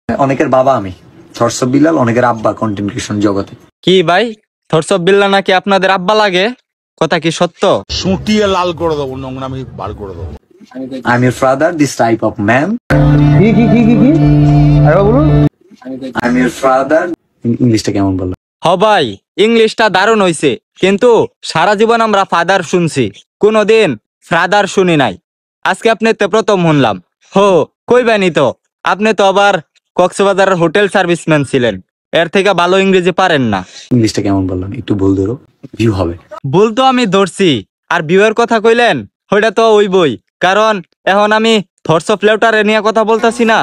অনেকের বাবা আমি থরসব বিল্লাল, অনেকের আব্বা কন্টেন্ট ক্রিয়েশন জগতে। কি ভাই, থরসব বিল্লাল নাকি আপনাদের আব্বা লাগে? কথা কি সত্য? সুটিয়ে লাল করে দেবো, নোংরামি বার করে দেবো। I'm your father, this type of man. I'm your father. ইংলিশটা কেমন বললো? হ ভাই, ইংলিশটা দারুণ হইছে, কিন্তু সারা জীবন আমরা ফাদার শুনছি, কোনদিন ফাদার শুনি নাই। আজকে আপনি তো প্রথম শুনলাম। হো কইবানি তো, আপনি তো আবার কক্সবাজারের হোটেল সার্ভিসম্যান ছিলেন, এর থেকে ভালো ইংরেজি পারেন না। ইংলিশটা কেমন বললাম? একটু ভুল ধরো, ভিউ হবে। ভুল তো আমি ধরছি, আর ভিউয়ের কথা কইলেন ওইটা তো ওই বই, কারণ এখন আমি থরসব লেউটারে নিয়ে কথা বলতাছি না।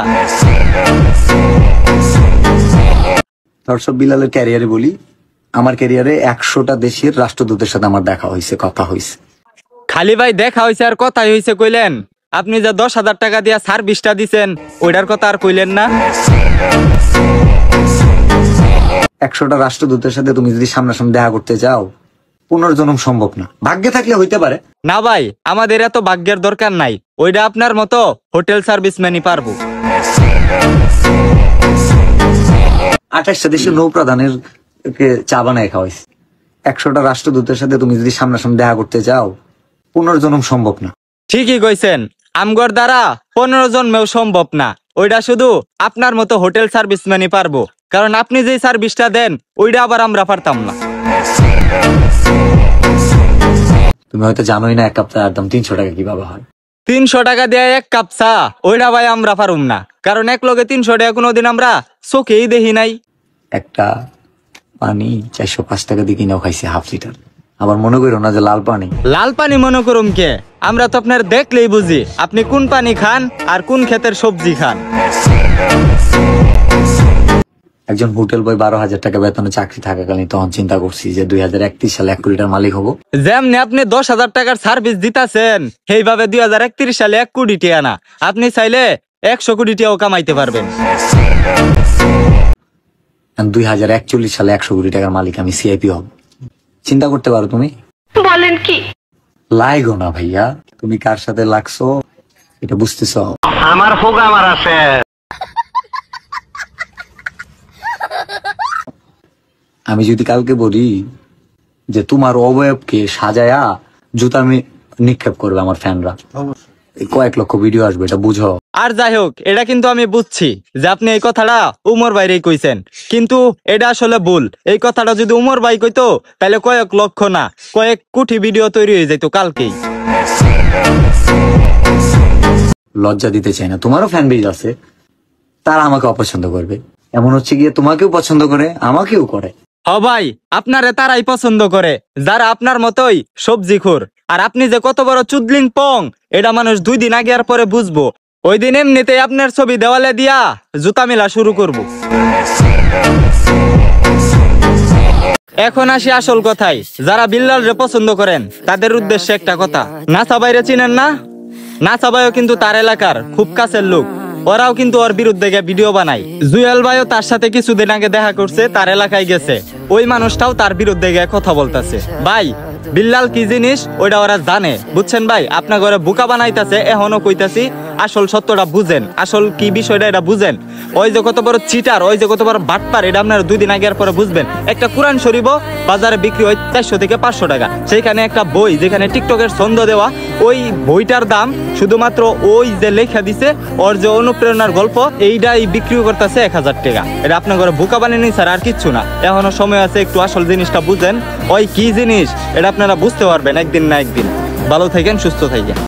থরসব বিল্লালের ক্যারিয়ারে বলি, আমার ক্যারিয়ারে 100টা দেশের রাষ্ট্রদূতের সাথে আমার দেখা হয়েছে, কথা হয়েছে। খালি ভাই দেখা হয়েছে আর কথাই হয়েছে কইলেন, আপনি যে 10,000 টাকা দিয়া সার্ভিসটা দিছেন ওইটার কথা আর কইলেন না। 100টা রাষ্ট্রদূতের সাথে তুমি যদি সামনাসামনি দেখা করতে যাও, পুনর্জন্ম সম্ভব না। ভাগ্যে থাকলে হইতে পারে। না ভাই, আমাদের এত ভাগ্যের দরকার নাই, ওইটা আপনার মতো হোটেল সার্ভিসম্যানই পারবো। 28টা দেশের নৌপ্রধানের চা বানায় খাওয়াইছে। 100টা রাষ্ট্রদূতের সাথে তুমি যদি সামনাসামনি দেখা করতে যাও, পুনর্জন্ম সম্ভব না। ঠিকই কইছেন, আমগর দ্বারা 15 জন্মেও সম্ভব না, ওইটা শুধু আপনার মতো হোটেল সার্ভিসম্যানই পারবো, কারণ আপনি যে সার্ভিসটা দেন ওইটা আবার আমরা পারতাম না। তুমি হয়তো জানোই না এক কাপ চার দাম 300 টাকা কিভাবে হয়। 300 টাকা দিয়ে এক কাপ চা, ওইটা ভাই আমরা পারুম না, কারণ এক লগে 300 টাকা কোনোদিন আমরা চোখেই দেখি নাই। একটা পানি 405 টাকা দিয়ে কিনেও খাইছি হাফ লিটার। আবার মনে করো না যে লাল পানি। লাল পানি মনে করুম কে, আমরা তো আপনার দেখলেই বুঝি আপনি কোন পানি খান আর কোন ক্ষেতের সবজি খান। একজন হোটেল বয় 12,000 টাকা বেতনে চাকরি থাকাকালীন তখন চিন্তা করছি যে 2031 সালে 1 কোটি টাকার মালিক হবো। যেমনি আপনি 10,000 টাকার সার্ভিস দিতাছেন, সেইভাবে 2031 সালে 1 কোটি টাকা না, আপনি চাইলে 100 কোটি টাকাও কামাইতে পারবেন। 2041 সালে 100 কোটি টাকার মালিক আমি, সিআইপি হব। চিন্তা করতে পারো তুমি? বলেন কি? লাইগো না ভাইয়া, তুমি কার সাথে লাগছো এটা বুঝতেছ? আমার হোক আমার আছে। আমি যদি কালকে বলি যে তোমার অবয়বকে সাজায়া জুতা নিক্ষেপ করবে আমার ফ্যানরা, কয়েক লক্ষ ভিডিও আসবে, এটা বুঝো। আর যাই হোক, এটা কিন্তু আমি বুঝছি যে আপনি এই কথাটা উমর ভাইরেই কইছেন, কিন্তু এটা আসলে ভুল। এই কথাটা যদি উমর ভাই কইতো তাহলে কয়েক লক্ষ না, কয়েক কোটি ভিডিও তৈরি হয়ে যেত কালকেই। লজ্জা দিতে চাই না, তোমারও ফ্যান বেজ আছে, তারা আমাকে অপছন্দ করবে। এমন হচ্ছে গিয়ে তোমাকেও পছন্দ করে, আমাকেও করে। হ ভাই, আপনারে তারাই পছন্দ করে যারা আপনার মতোই সবজিখোর। আর আপনি যে কত বড় চুদলিং পং, এটা মানুষ 2 দিন আগে আর পরে বুঝবো। ওই দিন এমনিতেই আপনার ছবি দেওয়ালে দিয়া জুতা মেলা শুরু করব। এখন আসি আসল কথায়। যারা বিল্লালরে পছন্দ করেন তাদের উদ্দেশ্যে একটা কথা, নাসা ভাইরে চিনেন না? নাসা ভাইও কিন্তু তার এলাকার খুব কাছের লোক, ওরাও কিন্তু ওর বিরুদ্ধে ভিডিও বানায়। জুয়েল ভাইও তার সাথে কিছুদিন আগে দেখা করছে, তার এলাকায় গেছে, ওই মানুষটাও তার বিরুদ্ধে গিয়ে কথা বলতেছে। ভাই, বিল্লাল কি জিনিস ওইটা ওরা জানে, বুঝছেন ভাই? আপনার ঘরে বোকা বানাইতেছে, এখনো কইতাছি আসল সত্যটা বুঝেন, আসল কি বিষয়টা এটা বুঝেন। ওই যে কত বড় চিটার, ওই যে কত বড় বাটপার, এটা আপনারা 2 দিন আগে আর পরে বুঝবেন। একটা কোরআন শরীফও বাজারে বিক্রি হয় 400 থেকে 500 টাকা, সেইখানে একটা বই যেখানে টিকটকের ছন্দ দেওয়া, ওই বইটার দাম শুধুমাত্র ওই যে লেখা দিছে ওর যে অনুপ্রেরণার গল্প, এইটাই বিক্রি করতেছে 1000 টাকা। এটা আপনার ঘরে বোকা বানিয়ে নিন স্যার, আর কিচ্ছু না। এখনো সময় আছে, একটু আসল জিনিসটা বুঝেন। ওই কি জিনিস এটা আপনারা বুঝতে পারবেন একদিন না একদিন। ভালো থাকেন, সুস্থ থাকেন।